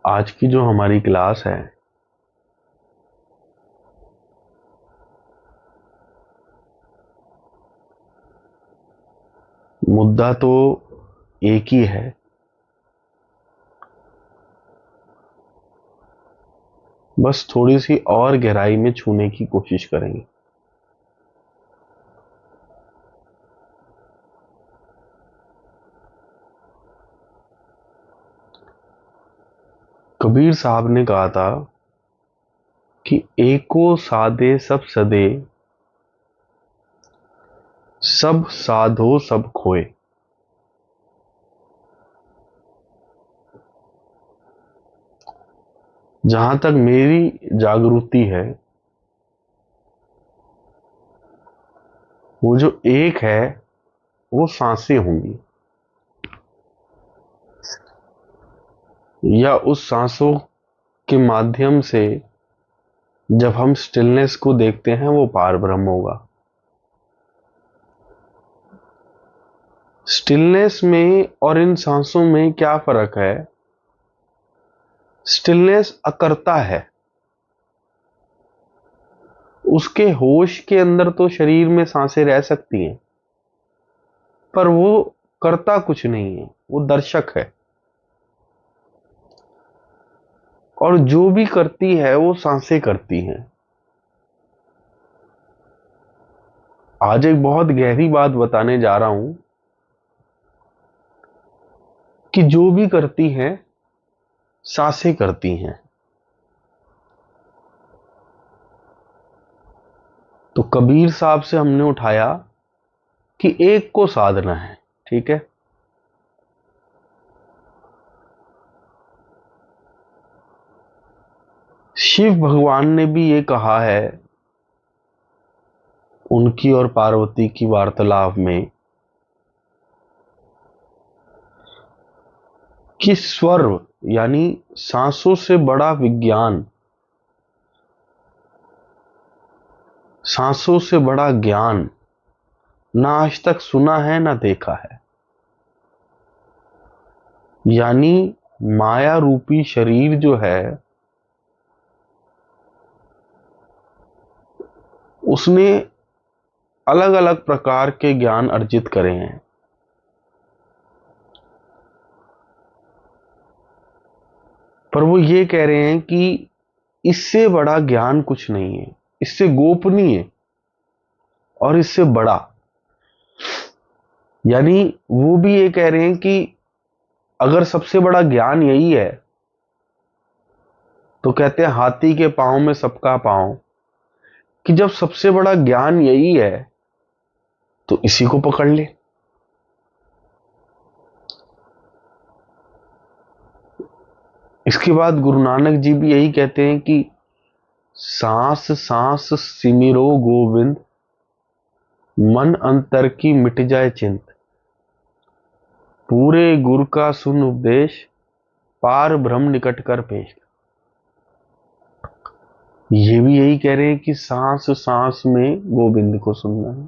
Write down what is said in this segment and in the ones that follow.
आज की जो हमारी क्लास है मुद्दा तो एक ही है, बस थोड़ी सी और गहराई में छूने की कोशिश करेंगे। कबीर साहब ने कहा था कि एको साधे सब सदे, सब साधो सब खोए। जहां तक मेरी जागृति है, वो जो एक है वो सांसें होंगी, या उस सांसों के माध्यम से जब हम स्टिलनेस को देखते हैं वो पार ब्रह्म होगा। स्टिलनेस में और इन सांसों में क्या फर्क है? स्टिलनेस अकर्ता है, उसके होश के अंदर तो शरीर में सांसें रह सकती हैं, पर वो करता कुछ नहीं है, वो दर्शक है। और जो भी करती है वो सांसें करती हैं। आज एक बहुत गहरी बात बताने जा रहा हूं कि जो भी करती हैं सांसें करती हैं। तो कबीर साहब से हमने उठाया कि एक को साधना है, ठीक है। शिव भगवान ने भी ये कहा है उनकी और पार्वती की वार्तालाप में कि स्वर यानी सांसों से बड़ा विज्ञान, सांसों से बड़ा ज्ञान ना आज तक सुना है ना देखा है। यानी माया रूपी शरीर जो है उसने अलग अलग प्रकार के ज्ञान अर्जित करे हैं, पर वो ये कह रहे हैं कि इससे बड़ा ज्ञान कुछ नहीं है, इससे गोपनीय और इससे बड़ा। यानी वो भी ये कह रहे हैं कि अगर सबसे बड़ा ज्ञान यही है तो कहते हैं हाथी के पांव में सबका पांव, कि जब सबसे बड़ा ज्ञान यही है तो इसी को पकड़ ले। इसके बाद गुरु नानक जी भी यही कहते हैं कि सांस सांस सिमिरो गोविंद, मन अंतर की मिट जाए चिंत, पूरे गुरु का सुन उपदेश, पार ब्रह्म निकट कर पेश। ये भी यही कह रहे हैं कि सांस सांस में गोविंद को सुनना है।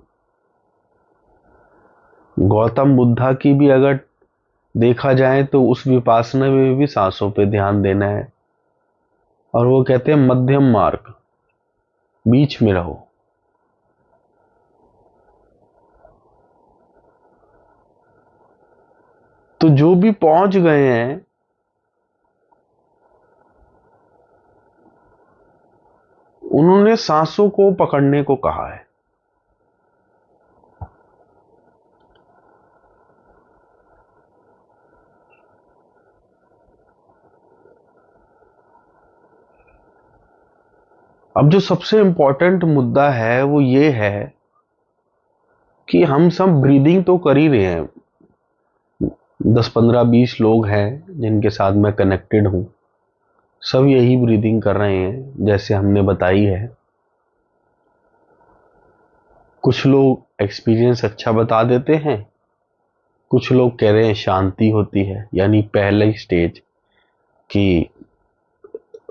गौतम बुद्धा की भी अगर देखा जाए तो उस विपासना में भी सांसों पे ध्यान देना है, और वो कहते हैं मध्यम मार्ग, बीच में रहो। तो जो भी पहुंच गए हैं उन्होंने सांसों को पकड़ने को कहा है। अब जो सबसे इंपॉर्टेंट मुद्दा है वो ये है कि हम सब ब्रीदिंग तो कर ही रहे हैं। 10 15 20 लोग हैं जिनके साथ मैं कनेक्टेड हूं, सब यही ब्रीदिंग कर रहे हैं जैसे हमने बताई है। कुछ लोग एक्सपीरियंस अच्छा बता देते हैं, कुछ लोग कह रहे हैं शांति होती है, यानी पहला स्टेज कि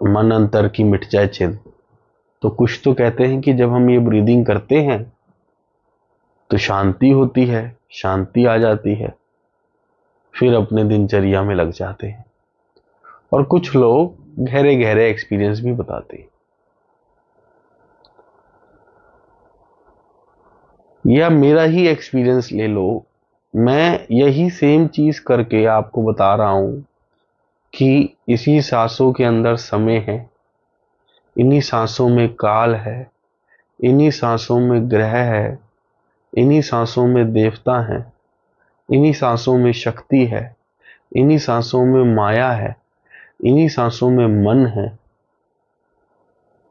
मन अंतर की मिट जाए चिंत। तो कुछ तो कहते हैं कि जब हम ये ब्रीदिंग करते हैं तो शांति होती है, शांति आ जाती है, फिर अपने दिनचर्या में लग जाते हैं। और कुछ लोग गहरे गहरे एक्सपीरियंस भी बताते हैं। या मेरा ही एक्सपीरियंस ले लो, मैं यही सेम चीज करके आपको बता रहा हूं कि इसी सांसों के अंदर समय है, इन्हीं सांसों में काल है, इन्हीं सांसों में ग्रह है, इन्हीं सांसों में देवता है, इन्हीं सांसों में शक्ति है, इन्हीं सांसों में माया है, इन्हीं सांसों में मन है,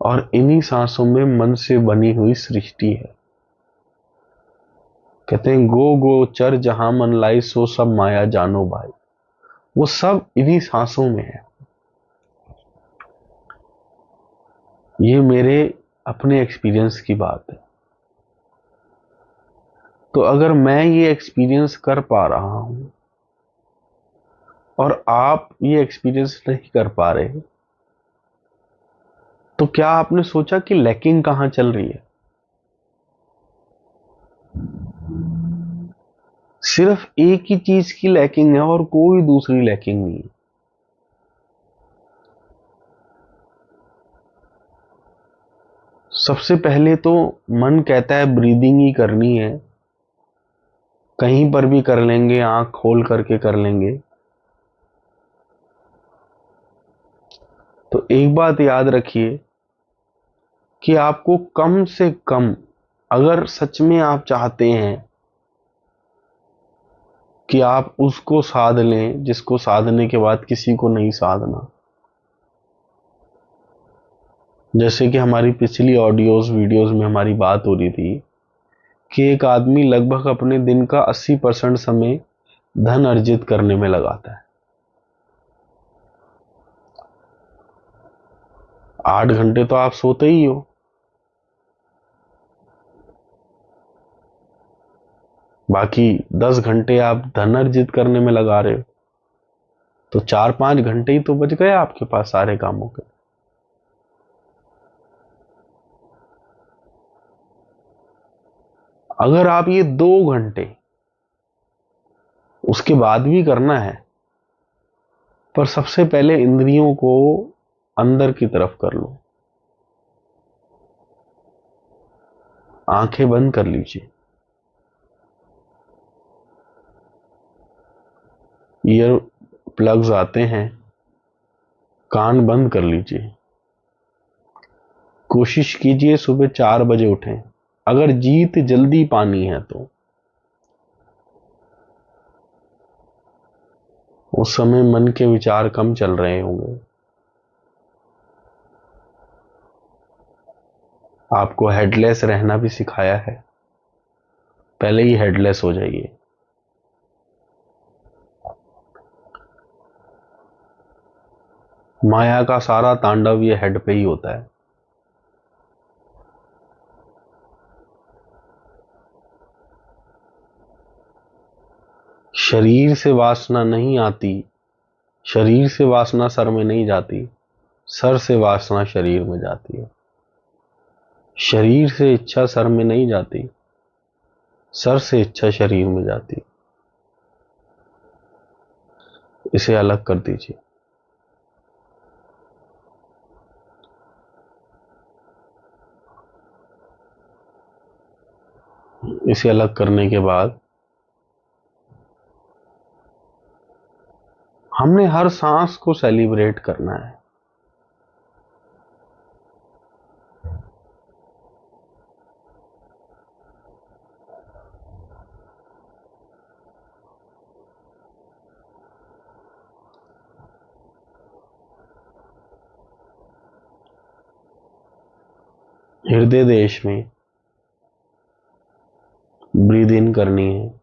और इन्हीं सांसों में मन से बनी हुई सृष्टि है। कहते हैं गो गो चर जहां मन लाई सो सब माया जानो भाई। वो सब इन्हीं सांसों में है। ये मेरे अपने एक्सपीरियंस की बात है। तो अगर मैं ये एक्सपीरियंस कर पा रहा हूं और आप ये एक्सपीरियंस नहीं कर पा रहे, तो क्या आपने सोचा कि लैकिंग कहां चल रही है? सिर्फ एक ही चीज की लैकिंग है और कोई दूसरी लैकिंग नहीं है। सबसे पहले तो मन कहता है ब्रीदिंग ही करनी है, कहीं पर भी कर लेंगे, आंख खोल करके कर लेंगे। तो एक बात याद रखिए कि आपको कम से कम, अगर सच में आप चाहते हैं कि आप उसको साध लें जिसको साधने के बाद किसी को नहीं साधना, जैसे कि हमारी पिछली ऑडियोज वीडियोज में हमारी बात हो रही थी कि एक आदमी लगभग अपने दिन का 80% समय धन अर्जित करने में लगाता है। 8 घंटे तो आप सोते ही हो, बाकी 10 घंटे आप धन अर्जित करने में लगा रहे हो, तो 4-5 घंटे ही तो बच गए आपके पास सारे कामों के। अगर आप ये 2 घंटे उसके बाद भी करना है, पर सबसे पहले इंद्रियों को अंदर की तरफ कर लो। आंखें बंद कर लीजिए, ईयर प्लग्स आते हैं, कान बंद कर लीजिए। कोशिश कीजिए सुबह 4 बजे उठें, अगर जीत जल्दी पानी है तो। उस समय मन के विचार कम चल रहे होंगे। आपको हेडलेस रहना भी सिखाया है, पहले ही हेडलेस हो जाइए। माया का सारा तांडव ये हेड पे ही होता है। शरीर से वासना नहीं आती, शरीर से वासना सर में नहीं जाती, सर से वासना शरीर में जाती है। शरीर से इच्छा सर में नहीं जाती, सर से इच्छा शरीर में जाती। इसे अलग कर दीजिए। इसे अलग करने के बाद हमने हर सांस को सेलिब्रेट करना है। हृदय देश में ब्रीद इन करनी है,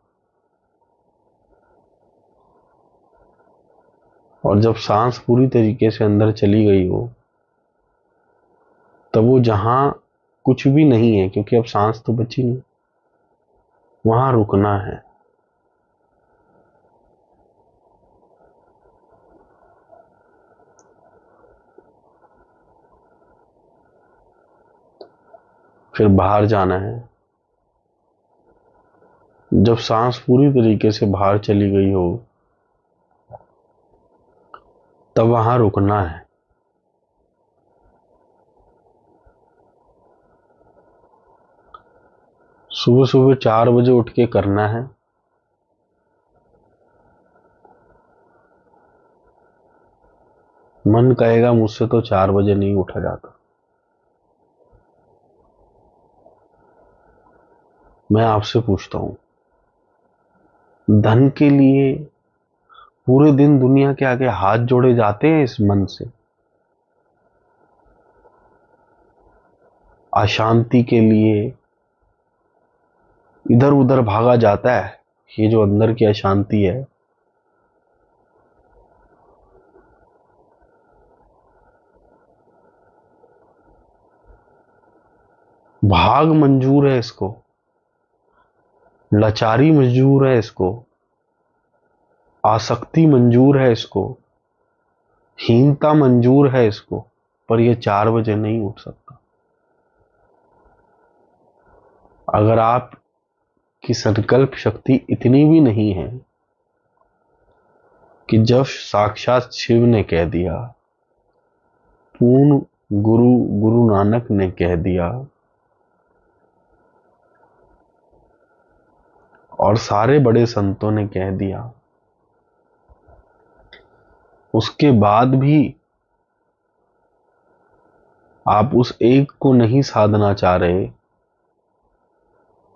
और जब सांस पूरी तरीके से अंदर चली गई हो, तब वो जहां कुछ भी नहीं है, क्योंकि अब सांस तो बची नहीं, वहां रुकना है। फिर बाहर जाना है। जब सांस पूरी तरीके से बाहर चली गई हो, तब वहां रुकना है। सुबह सुबह 4 बजे उठ के करना है। मन कहेगा मुझसे तो 4 बजे नहीं उठा जाता। मैं आपसे पूछता हूं, धन के लिए पूरे दिन दुनिया के आगे हाथ जोड़े जाते हैं इस मन से? अशांति के लिए इधर उधर भागा जाता है। ये जो अंदर की अशांति है, भाग मंजूर है इसको, लाचारी मंजूर है इसको, आसक्ति मंजूर है इसको, हीनता मंजूर है इसको, पर ये 4 बजे नहीं उठ सकता। अगर आप की संकल्प शक्ति इतनी भी नहीं है कि जब साक्षात शिव ने कह दिया, पूर्ण गुरु नानक ने कह दिया और सारे बड़े संतों ने कह दिया, उसके बाद भी आप उस एक को नहीं साधना चाह रहे,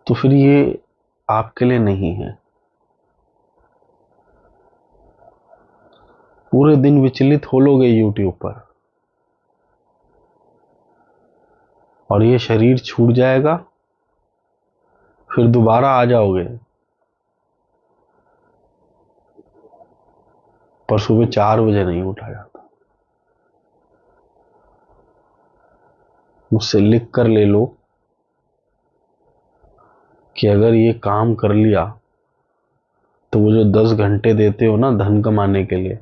तो फिर ये आपके लिए नहीं है। पूरे दिन विचलित हो लोगे यूट्यूब पर और ये शरीर छूट जाएगा, फिर दोबारा आ जाओगे, पर सुबह 4 बजे नहीं उठा जाता। मुझसे लिख कर ले लो कि अगर ये काम कर लिया तो वो जो 10 घंटे देते हो ना धन कमाने के लिए,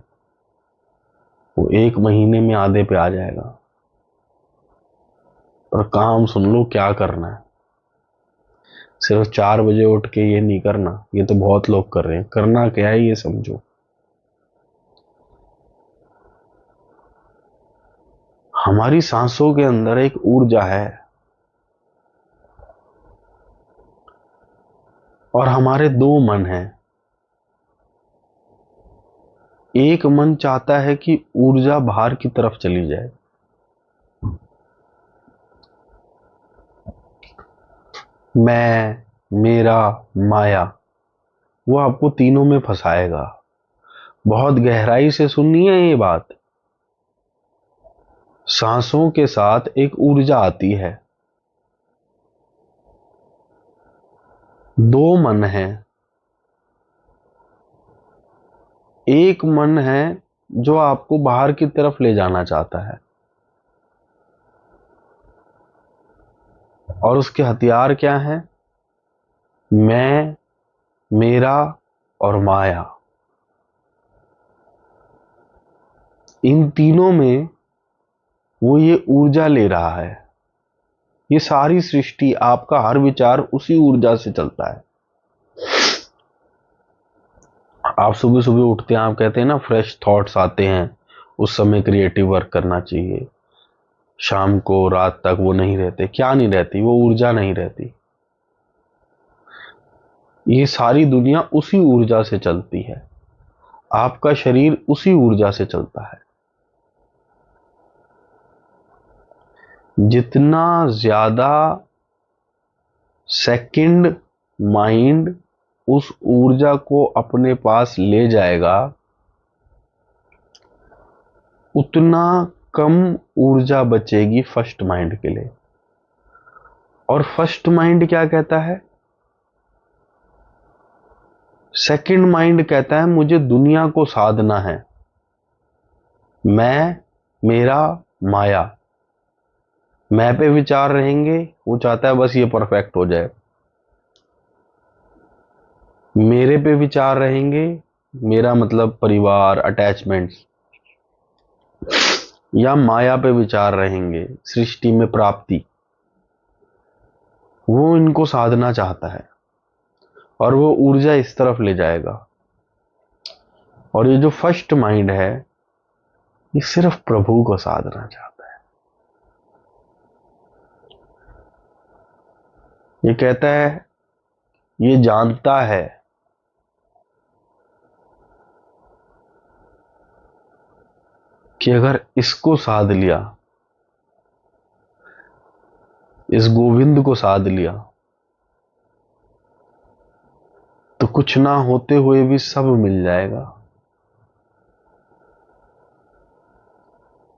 वो 1 महीने में आधे पे आ जाएगा। और काम सुन लो क्या करना है। सिर्फ 4 बजे उठ के ये नहीं करना, ये तो बहुत लोग कर रहे हैं। करना क्या है ये समझो। हमारी सांसों के अंदर एक ऊर्जा है और हमारे 2 मन हैं। एक मन चाहता है कि ऊर्जा बाहर की तरफ चली जाए, मैं, मेरा, माया, वो आपको तीनों में फंसाएगा। बहुत गहराई से सुननी है ये बात। सांसों के साथ एक ऊर्जा आती है। 2 मन हैं। एक मन है जो आपको बाहर की तरफ ले जाना चाहता है और उसके हथियार क्या हैं? मैं, मेरा और माया। इन तीनों में वो ये ऊर्जा ले रहा है। ये सारी सृष्टि, आपका हर विचार उसी ऊर्जा से चलता है। आप सुबह सुबह उठते हैं, आप कहते हैं ना फ्रेश थॉट्स आते हैं, उस समय क्रिएटिव वर्क करना चाहिए। शाम को रात तक वो नहीं रहते। क्या नहीं रहती? वो ऊर्जा नहीं रहती। ये सारी दुनिया उसी ऊर्जा से चलती है। आपका शरीर उसी ऊर्जा से चलता है। जितना ज्यादा सेकंड माइंड उस ऊर्जा को अपने पास ले जाएगा, उतना कम ऊर्जा बचेगी फर्स्ट माइंड के लिए। और फर्स्ट माइंड क्या कहता है? सेकंड माइंड कहता है मुझे दुनिया को साधना है। मैं, मेरा, माया। मैं पे विचार रहेंगे, वो चाहता है बस ये परफेक्ट हो जाए। मेरे पे विचार रहेंगे, मेरा मतलब परिवार, अटैचमेंट्स। या माया पे विचार रहेंगे, सृष्टि में प्राप्ति। वो इनको साधना चाहता है और वो ऊर्जा इस तरफ ले जाएगा। और ये जो फर्स्ट माइंड है, ये सिर्फ प्रभु को साधना चाहता है। ये कहता है, ये जानता है कि अगर इसको साध लिया, इस गोविंद को साध लिया, तो कुछ ना होते हुए भी सब मिल जाएगा।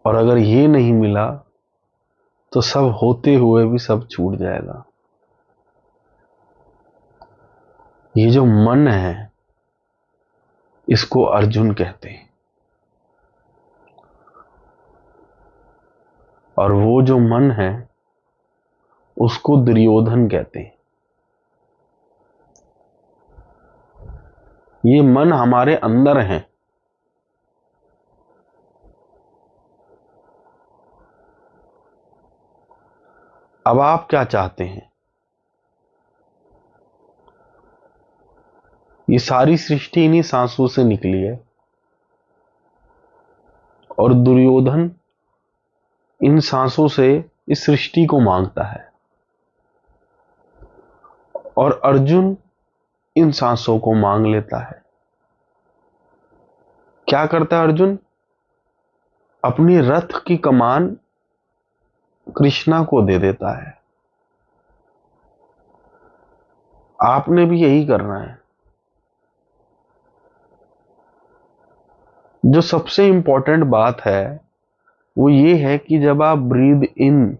और अगर ये नहीं मिला तो सब होते हुए भी सब छूट जाएगा। ये जो मन है, इसको अर्जुन कहते हैं, और वो जो मन है उसको दुर्योधन कहते हैं। ये मन हमारे अंदर है। अब आप क्या चाहते हैं? ये सारी सृष्टि इन्हीं सांसों से निकली है, और दुर्योधन इन सांसों से इस सृष्टि को मांगता है, और अर्जुन इन सांसों को मांग लेता है। क्या करता है अर्जुन? अपनी रथ की कमान कृष्णा को दे देता है। आपने भी यही करना है। जो सबसे इंपॉर्टेंट बात है वो ये है कि जब आप ब्रीद इन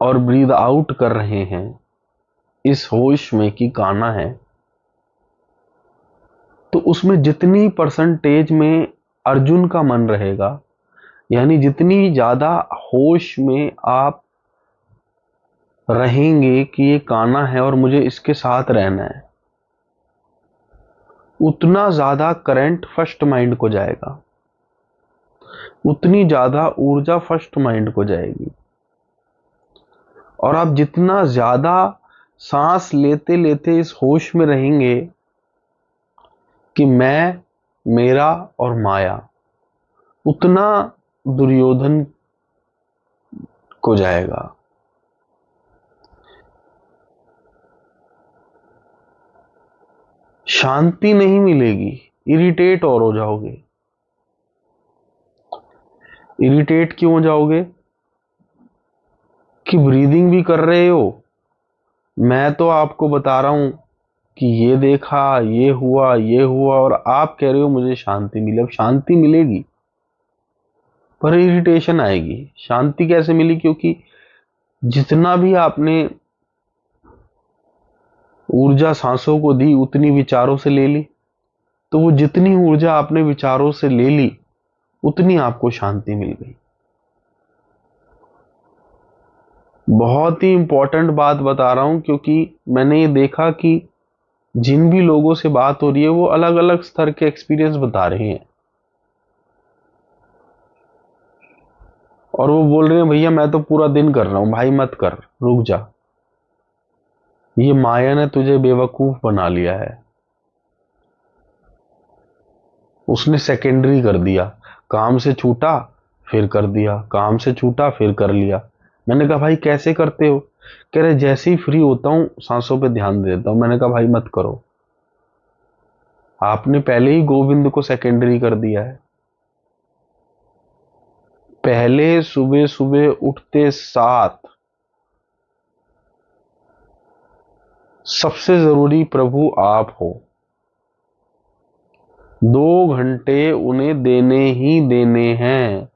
और ब्रीद आउट कर रहे हैं इस होश में कि गाना है, तो उसमें जितनी परसेंटेज में अर्जुन का मन रहेगा, यानी जितनी ज्यादा होश में आप रहेंगे कि ये गाना है और मुझे इसके साथ रहना है, उतना ज्यादा करंट फर्स्ट माइंड को जाएगा, उतनी ज्यादा ऊर्जा फर्स्ट माइंड को जाएगी। और आप जितना ज्यादा सांस लेते लेते इस होश में रहेंगे कि मैं, मेरा और माया, उतना दुर्योधन को जाएगा। शांति नहीं मिलेगी, इरिटेट और हो जाओगे। इरिटेट क्यों हो जाओगे? कि ब्रीदिंग भी कर रहे हो, मैं तो आपको बता रहा हूं कि ये देखा, ये हुआ, और आप कह रहे हो मुझे शांति मिले। अब शांति मिलेगी पर इरिटेशन आएगी। शांति कैसे मिली? क्योंकि जितना भी आपने ऊर्जा सांसों को दी उतनी विचारों से ले ली, तो वो जितनी ऊर्जा आपने विचारों से ले ली उतनी आपको शांति मिल गई। बहुत ही इंपॉर्टेंट बात बता रहा हूं, क्योंकि मैंने ये देखा कि जिन भी लोगों से बात हो रही है वो अलग अलग स्तर के एक्सपीरियंस बता रहे हैं, और वो बोल रहे हैं भैया मैं तो पूरा दिन कर रहा हूं। भाई मत कर, रुक जा। ये माया ने तुझे बेवकूफ बना लिया है। उसने सेकेंडरी कर दिया, काम से छूटा फिर कर दिया, काम से छूटा फिर कर लिया। मैंने कहा भाई कैसे करते हो? कह रहे जैसे ही फ्री होता हूं सांसों पे ध्यान दे देता हूं। मैंने कहा भाई मत करो, आपने पहले ही गोविंद को सेकेंडरी कर दिया है। पहले सुबह सुबह उठते साथ सबसे जरूरी प्रभु आप हो। 2 घंटे उन्हें देने ही देने हैं,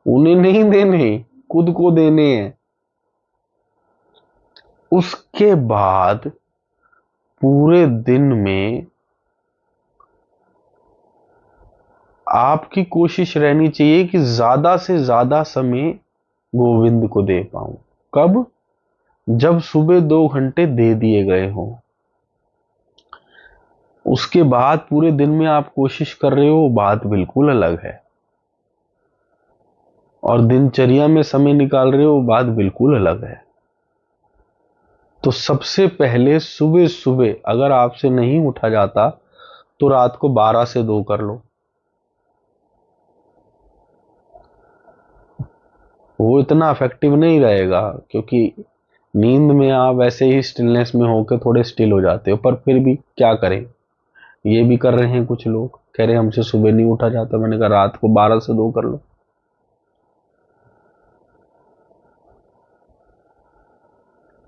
उन्हें नहीं देने, खुद को देने हैं। उसके बाद पूरे दिन में आपकी कोशिश रहनी चाहिए कि ज्यादा से ज्यादा समय गोविंद को दे पाऊं। कब? जब सुबह 2 घंटे दे दिए गए हों। उसके बाद पूरे दिन में आप कोशिश कर रहे हो, बात बिल्कुल अलग है। और दिनचर्या में समय निकाल रहे हो, बात बिल्कुल अलग है। तो सबसे पहले सुबह सुबह अगर आपसे नहीं उठा जाता तो रात को 12 से 2 कर लो। वो इतना इफेक्टिव नहीं रहेगा, क्योंकि नींद में आप वैसे ही स्टिलनेस में होकर थोड़े स्टिल हो जाते हो, पर फिर भी क्या करें। ये भी कर रहे हैं कुछ लोग, कह रहे हैं हमसे सुबह नहीं उठा जाता। मैंने कहा रात को 12 से 2 कर लो।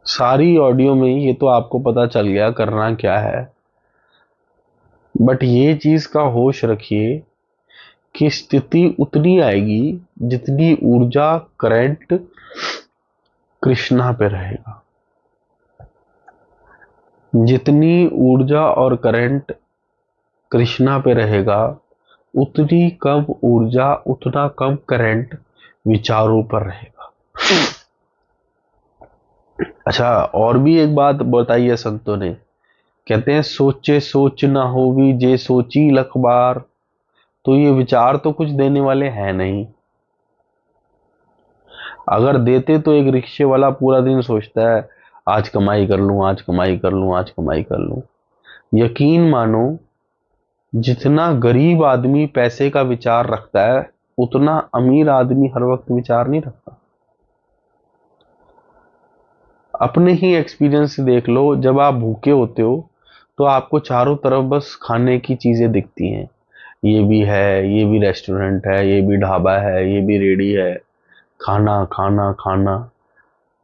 सारी ऑडियो में ये तो आपको पता चल गया करना क्या है, बट ये चीज का होश रखिए कि स्थिति उतनी आएगी जितनी ऊर्जा करंट कृष्णा पे रहेगा। जितनी ऊर्जा और करंट कृष्णा पे रहेगा, उतनी कम ऊर्जा उतना कम करंट विचारों पर रहेगा। अच्छा, और भी एक बात बताई है संतों ने, कहते हैं सोचे सोच ना होवी जे सोची लख बार। तो ये विचार तो कुछ देने वाले हैं नहीं। अगर देते तो एक रिक्शे वाला पूरा दिन सोचता है आज कमाई कर लूं, आज कमाई कर लूं, आज कमाई कर लूं। यकीन मानो, जितना गरीब आदमी पैसे का विचार रखता है, उतना अमीर आदमी हर वक्त विचार नहीं रखता। अपने ही एक्सपीरियंस से देख लो, जब आप भूखे होते हो तो आपको चारों तरफ बस खाने की चीजें दिखती हैं। ये भी है, ये भी रेस्टोरेंट है, ये भी ढाबा है, ये भी रेडी है। खाना खाना खाना।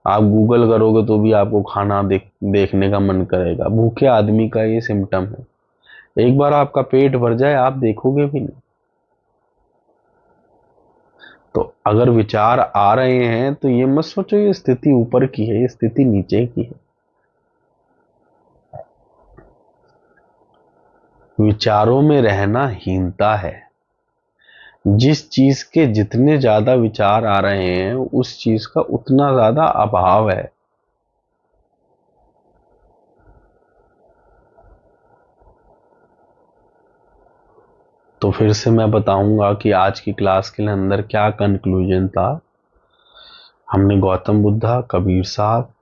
आप गूगल करोगे तो भी आपको खाना देखने का मन करेगा। भूखे आदमी का ये सिम्टम है। एक बार आपका पेट भर जाए आप देखोगे भी नहीं। तो अगर विचार आ रहे हैं तो ये मत सोचो ये स्थिति ऊपर की है, ये स्थिति नीचे की है। विचारों में रहना हीनता है। जिस चीज के जितने ज्यादा विचार आ रहे हैं उस चीज का उतना ज्यादा अभाव है। तो फिर से मैं बताऊंगा कि आज की क्लास के अंदर क्या कंक्लूजन था। हमने गौतम बुद्धा, कबीर साहब,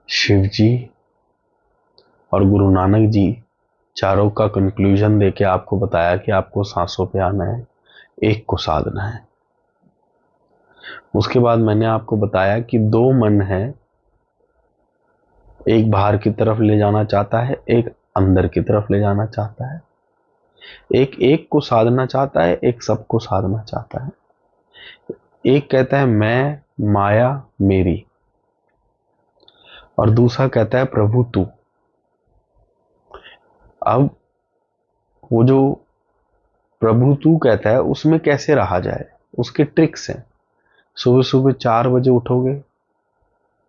शिव जी और गुरु नानक जी चारों का कंक्लूजन देके आपको बताया कि आपको सांसों पे आना है, एक को साधना है। उसके बाद मैंने आपको बताया कि दो मन है, एक बाहर की तरफ ले जाना चाहता है, एक अंदर की तरफ ले जाना चाहता है। एक एक को साधना चाहता है, एक सबको साधना चाहता है। एक कहता है मैं, माया मेरी, और दूसरा कहता है प्रभु तू। अब वो जो प्रभु तू कहता है उसमें कैसे रहा जाए, उसके ट्रिक्स हैं। सुबह सुबह 4 बजे उठोगे,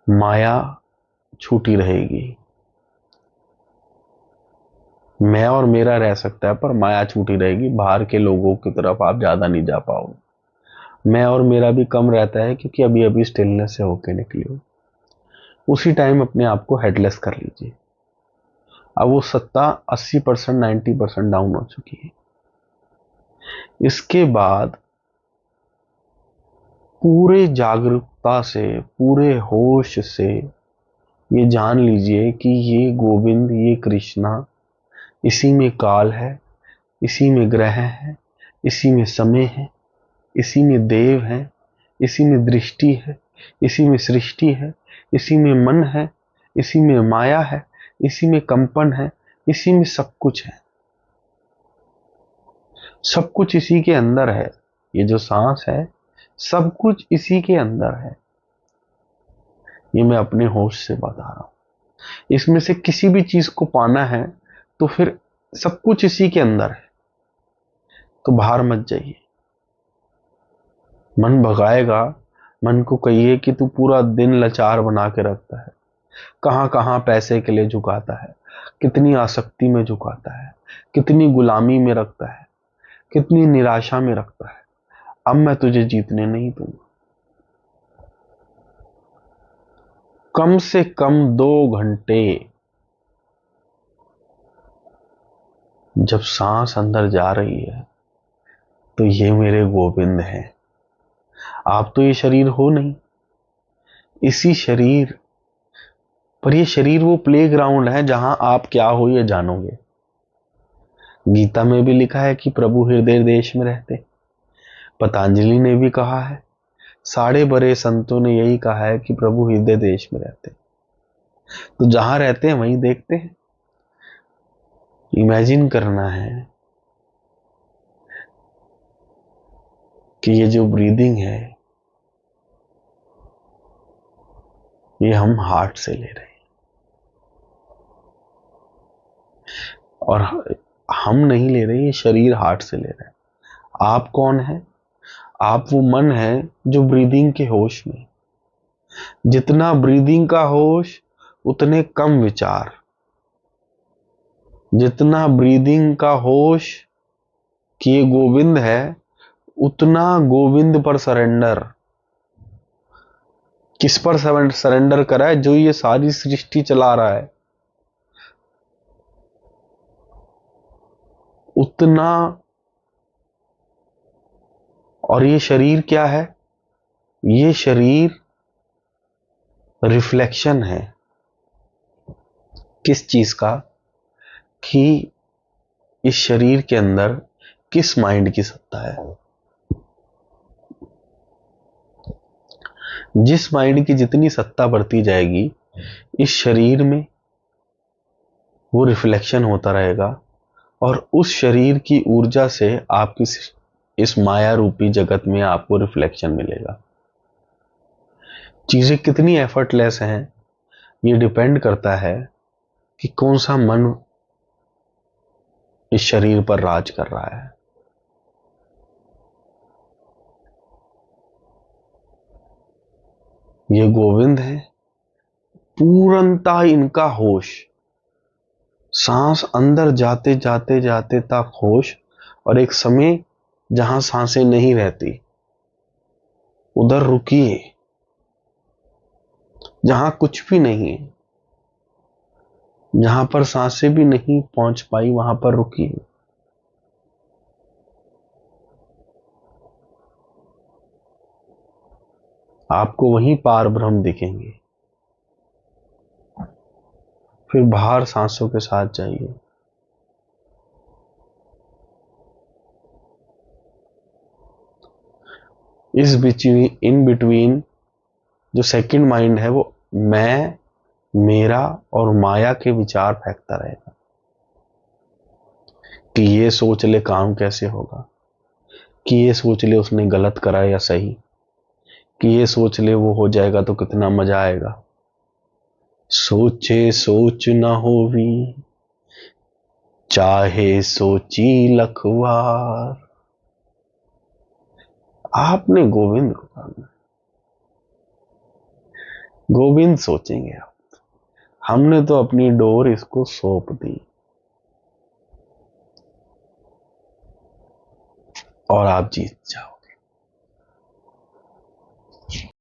माया छूटी रहेगी। मैं और मेरा रह सकता है पर माया छूटी रहेगी। बाहर के लोगों की तरफ आप ज्यादा नहीं जा पाओगे। मैं और मेरा भी कम रहता है क्योंकि अभी अभी स्टिलनेस से होके निकले हो। उसी टाइम अपने आप को हेडलेस कर लीजिए। अब वो सत्ता 80% 90% डाउन हो चुकी है। इसके बाद पूरे जागरूकता से, पूरे होश से ये जान लीजिए कि ये गोविंद, ये कृष्णा, इसी में काल है, इसी में ग्रह है, इसी में समय है, इसी में देव है, इसी में दृष्टि है, इसी में सृष्टि है, इसी में मन है, इसी में माया है, इसी में कंपन है, इसी में सब कुछ है। सब कुछ इसी के अंदर है। ये जो सांस है सब कुछ इसी के अंदर है। ये मैं अपने होश से बता रहा हूं। इसमें से किसी भी चीज को पाना है तो फिर सब कुछ इसी के अंदर है। तो बाहर मत जाइए। मन भगाएगा। मन को कहिए कि तू पूरा दिन लाचार बना के रखता है, कहां कहां पैसे के लिए झुकाता है, कितनी आसक्ति में झुकाता है, कितनी गुलामी में रखता है, कितनी निराशा में रखता है। अब मैं तुझे जीतने नहीं दूंगा। कम से कम 2 घंटे जब सांस अंदर जा रही है तो ये मेरे गोविंद हैं। आप तो ये शरीर हो नहीं, इसी शरीर पर ये शरीर वो प्लेग्राउंड है जहां आप क्या हो ये जानोगे। गीता में भी लिखा है कि प्रभु हृदय देश में रहते। पतंजलि ने भी कहा है सारे बड़े संतों ने यही कहा है कि प्रभु हृदय देश में रहते हैं। तो जहां रहते हैं वहीं देखते हैं। इमेजिन करना है कि ये जो ब्रीदिंग है ये हम हार्ट से ले रहे हैं, और हम नहीं ले रहे, ये शरीर हार्ट से ले रहा है। आप कौन है? आप वो मन है जो ब्रीदिंग के होश में। जितना ब्रीदिंग का होश उतने कम विचार। जितना ब्रीदिंग का होश कि ये गोविंद है, उतना गोविंद पर सरेंडर। किस पर सरेंडर करा है? जो ये सारी सृष्टि चला रहा है, उतना। और ये शरीर क्या है? ये शरीर रिफ्लेक्शन है। किस चीज का? कि इस शरीर के अंदर किस माइंड की सत्ता है। जिस माइंड की जितनी सत्ता बढ़ती जाएगी इस शरीर में, वो रिफ्लेक्शन होता रहेगा, और उस शरीर की ऊर्जा से आपकी इस माया रूपी जगत में आपको रिफ्लेक्शन मिलेगा। चीजें कितनी एफर्टलेस हैं, ये डिपेंड करता है कि कौन सा मन इस शरीर पर राज कर रहा है। ये गोविंद है, पूर्णता इनका होश। सांस अंदर जाते जाते जाते तक होश, और एक समय जहां सांसें नहीं रहती उधर रुकिए। जहां कुछ भी नहीं, जहां पर सांसें भी नहीं पहुंच पाई, वहां पर रुकिए। आपको वहीं पार ब्रह्म दिखेंगे। फिर बाहर सांसों के साथ जाइए। इन बिटवीन जो सेकंड माइंड है वो मैं, मेरा और माया के विचार फेंकता रहेगा कि ये सोच ले काम कैसे होगा, कि ये सोच ले उसने गलत करा या सही, कि ये सोच ले वो हो जाएगा तो कितना मजा आएगा। सोचे सोच न होवी, चाहे सोची लखवार। आपने गोविंद को करना, गोविंद सोचेंगे आप। हमने तो अपनी डोर इसको सौंप दी और आप जीत जाओ।